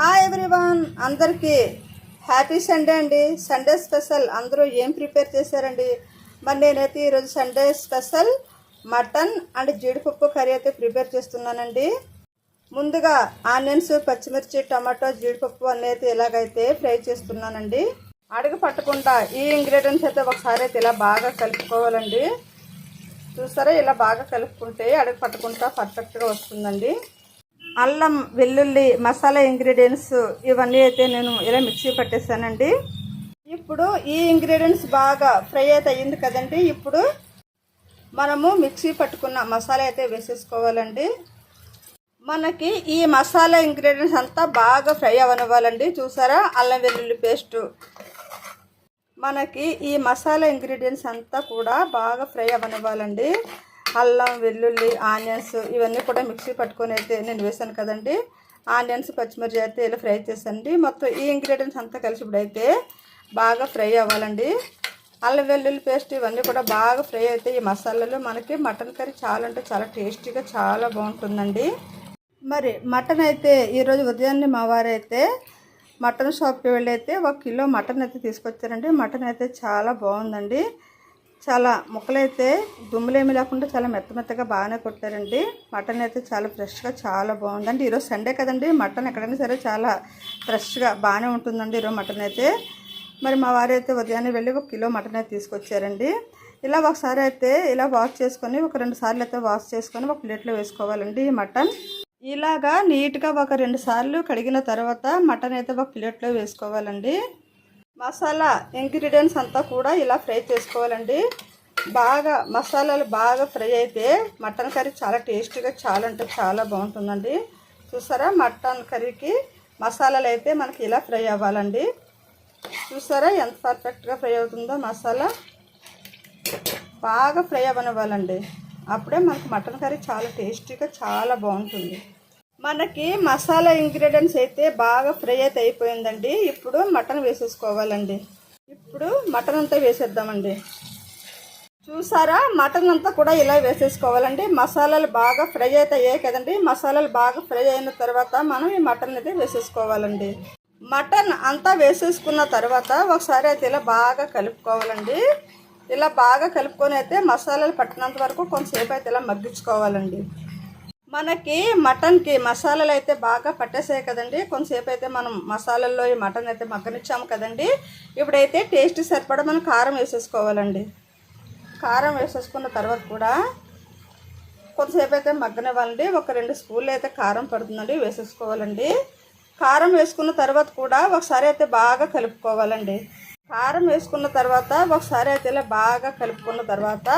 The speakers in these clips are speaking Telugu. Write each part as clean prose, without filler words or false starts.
హాయ్ ఎవ్రీవన్, అందరికీ హ్యాపీ సండే అండి. సండే స్పెషల్ అందరూ ఏం ప్రిపేర్ చేశారండి? మరి నేనైతే ఈరోజు సండే స్పెషల్ మటన్ అండ్ జీడిపప్పు కర్రీ అయితే ప్రిపేర్ చేస్తున్నానండి. ముందుగా ఆనియన్స్, పచ్చిమిర్చి, టమాటో, జీడిపప్పు అనేది ఎలాగైతే ఫ్రై చేస్తున్నానండి. అడుగు పట్టకుండా ఈ ఇంగ్రీడియంట్స్ అయితే ఒకసారి అయితే ఇలా బాగా కలుపుకోవాలండి. చూసారా, ఇలా బాగా కలుపుకుంటే అడుగు పట్టకుండా పర్ఫెక్ట్గా వస్తుందండి. అల్లం, వెల్లుల్లి, మసాలా ఇంగ్రీడియంట్స్ ఇవన్నీ అయితే నేను ఇలా మిక్సీ పట్టేసానండి. ఇప్పుడు ఈ ఇంగ్రీడియంట్స్ బాగా ఫ్రై అయితే అయ్యింది కదండి. ఇప్పుడు మనము మిక్సీ పట్టుకున్న మసాలా అయితే వేసేసుకోవాలండి. మనకి ఈ మసాలా ఇంగ్రీడియంట్స్ అంతా బాగా ఫ్రై అవనివ్వాలండి. చూసారా, అల్లం వెల్లుల్లి పేస్టు మనకి ఈ మసాలా ఇంగ్రీడియంట్స్ అంతా కూడా బాగా ఫ్రై అవనివ్వాలండి. అల్లం, వెల్లుల్లి, ఆనియన్స్ ఇవన్నీ కూడా మిక్సీ పట్టుకొని అయితే నేను వేసాను కదండి. ఆనియన్స్, పచ్చిమిర్చి అయితే ఇలా ఫ్రై చేసానండి. మొత్తం ఈ ఇంగ్రీడియంట్స్ అంతా కలిసి ఇప్పుడైతే బాగా ఫ్రై అవ్వాలండి. అల్లం వెల్లుల్లి పేస్ట్ ఇవన్నీ కూడా బాగా ఫ్రై అయితే ఈ మసాలాలు మనకి మటన్ కర్రీ చాలా అంటే చాలా టేస్టీగా చాలా బాగుంటుందండి. మరి మటన్ అయితే ఈరోజు ఉదయాన్నే మా వారైతే మటన్ షాప్కి వెళ్ళి అయితే 1 కిలో మటన్ అయితే తీసుకొచ్చారండి. మటన్ అయితే చాలా బాగుందండి. చాలా ముక్కలైతే దుమ్ములేమి లేకుండా చాలా మెత్తగా బాగానే కొట్టారండి. మటన్ అయితే చాలా ఫ్రెష్గా చాలా బాగుందండి. ఈరోజు సండే కదండి, మటన్ ఎక్కడైనా సరే చాలా ఫ్రెష్గా బాగానే ఉంటుందండి ఈరోజు మటన్ అయితే. మరి మా వారు అయితే ఉదయాన్నే వెళ్ళి 1 కిలో మటన్ అయితే తీసుకొచ్చారండి. ఇలా ఒకసారి అయితే ఇలా వాష్ చేసుకొని 2 సార్లు అయితే వాష్ చేసుకొని ఒక ప్లేట్లో వేసుకోవాలండి. ఈ మటన్ ఇలాగా నీట్గా 2 సార్లు కడిగిన తర్వాత మటన్ అయితే ఒక ప్లేట్లో వేసుకోవాలండి. మసాలా ఇంగ్రీడియంట్స్ అంతా కూడా ఇలా ఫ్రై చేసుకోవాలండి. బాగా మసాలాలు బాగా ఫ్రై అయితే మటన్ కర్రీ చాలా టేస్టీగా చాలా అంటే చాలా బాగుంటుందండి. చూసారా, మటన్ కర్రీకి మసాలాలు అయితే మనకి ఇలా ఫ్రై అవ్వాలండి. చూసారా ఎంత పర్ఫెక్ట్గా ఫ్రై అవుతుందో. మసాలా బాగా ఫ్రై అవ్వనివ్వాలండి. అప్పుడే మనకి మటన్ కర్రీ చాలా టేస్టీగా చాలా బాగుంటుంది. మనకి మసాలా ఇంగ్రీడియంట్స్ అయితే బాగా ఫ్రై అయితే అయిపోయిందండి. ఇప్పుడు మటన్ వేసేసుకోవాలండి. ఇప్పుడు మటన్ అంతా వేసేద్దామండి. చూసారా, మటన్ అంతా కూడా ఇలా వేసేసుకోవాలండి. మసాలాలు బాగా ఫ్రై అయితే అయ్యాయి కదండి. మసాలాలు బాగా ఫ్రై అయిన తర్వాత మనం ఈ మటన్ అయితే వేసేసుకోవాలండి. మటన్ అంతా వేసేసుకున్న తర్వాత ఒకసారి అయితే ఇలా బాగా కలుపుకోవాలండి. ఇలా బాగా కలుపుకొని అయితే మసాలాలు పట్టినంత వరకు కొంతసేపు అయితే ఇలా మగ్గించుకోవాలండి. మనకి మటన్కి మసాలాలు అయితే బాగా పట్టేసాయి కదండి. కొంతసేపు అయితే మనం మసాలాల్లో ఈ మటన్ అయితే మగ్గనిచ్చాము కదండి. ఇప్పుడైతే టేస్ట్ సరిపడా మనం కారం వేసేసుకోవాలండి. కారం వేసేసుకున్న తర్వాత కూడా కొంతసేపు అయితే మగ్గనివ్వాలండి. 2 స్పూన్లు అయితే కారం పడుతుందండి, వేసేసుకోవాలండి. కారం వేసుకున్న తర్వాత కూడా ఒకసారి అయితే బాగా కలుపుకోవాలండి. కారం వేసుకున్న తర్వాత ఒకసారి అయితే ఇలా బాగా కలుపుకున్న తర్వాత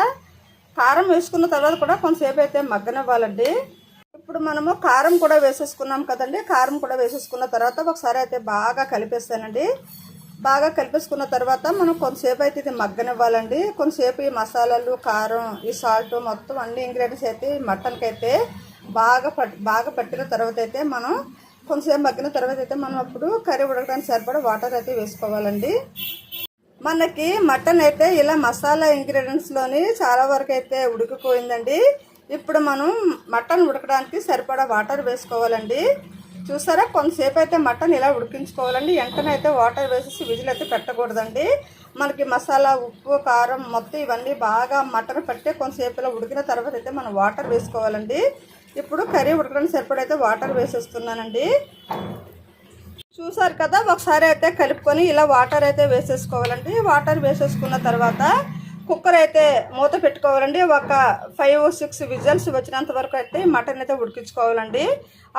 కారం వేసుకున్న తర్వాత కూడా కొంతసేపు అయితే మగ్గనివ్వాలండి. ఇప్పుడు మనము కారం కూడా వేసేసుకున్నాం కదండి. కారం కూడా వేసేసుకున్న తర్వాత ఒకసారి అయితే బాగా కలిపేస్తానండి. బాగా కలిపేసుకున్న తర్వాత మనం కొంతసేపు అయితే ఇది మగ్గనివ్వాలండి. కొంతసేపు ఈ మసాలాలు, కారం, ఈ సాల్ట్ మొత్తం అన్ని ఇంగ్రీడియంట్స్ అయితే మటన్కి అయితే బాగా పట్టిన తర్వాత అయితే మనం కొంతసేపు మగ్గిన తర్వాత అయితే మనం అప్పుడు కర్రీ ఉడకడానికి సరిపడా వాటర్ అయితే వేసుకోవాలండి. మనకి మటన్ అయితే ఇలా మసాలా ఇంగ్రీడియంట్స్లోని చాలా వరకు అయితే ఉడికిపోయిందండి. ఇప్పుడు మనం మటన్ ఉడకడానికి సరిపడా వాటర్ వేసుకోవాలండి. చూసారా, కొంతసేపు అయితే మటన్ ఇలా ఉడికించుకోవాలండి. వెంటనే అయితే వాటర్ వేసేసి విజిల్ అయితే పెట్టకూడదండి. మనకి మసాలా, ఉప్పు, కారం మొత్తం ఇవన్నీ బాగా మటన్ పట్టే కొంతసేపు ఇలా ఉడికిన తర్వాత అయితే మనం వాటర్ వేసుకోవాలండి. ఇప్పుడు కర్రీ ఉడకడానికి సరిపడా అయితే వాటర్ వేసేస్తున్నానండి. చూసారు కదా, ఒకసారి అయితే కలుపుకొని ఇలా వాటర్ అయితే వేసేసుకోవాలండి. వాటర్ వేసేసుకున్న తర్వాత కుక్కర్ అయితే మూత పెట్టుకోవాలండి. 5-6 విజిల్స్ వచ్చినంత వరకు అయితే మటన్ అయితే ఉడికించుకోవాలండి.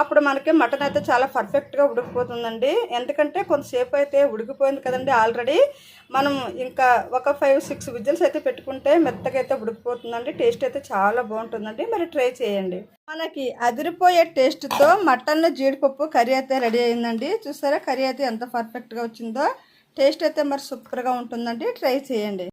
అప్పుడు మనకి మటన్ అయితే చాలా పర్ఫెక్ట్గా ఉడికిపోతుందండి. ఎందుకంటే కొంతసేపు అయితే ఉడికిపోయింది కదండి ఆల్రెడీ. మనం ఇంకా 5-6 విజిల్స్ అయితే పెట్టుకుంటే మెత్తగా అయితే ఉడికిపోతుందండి. టేస్ట్ అయితే చాలా బాగుంటుందండి. మరి ట్రై చేయండి. మనకి అదిరిపోయే టేస్ట్తో మటన్ జీడిపప్పు కర్రీ అయితే రెడీ అయిందండి. చూసారా, కర్రీ అయితే ఎంత పర్ఫెక్ట్గా వచ్చిందో. టేస్ట్ అయితే మరి సూపర్గా ఉంటుందండి. ట్రై చేయండి.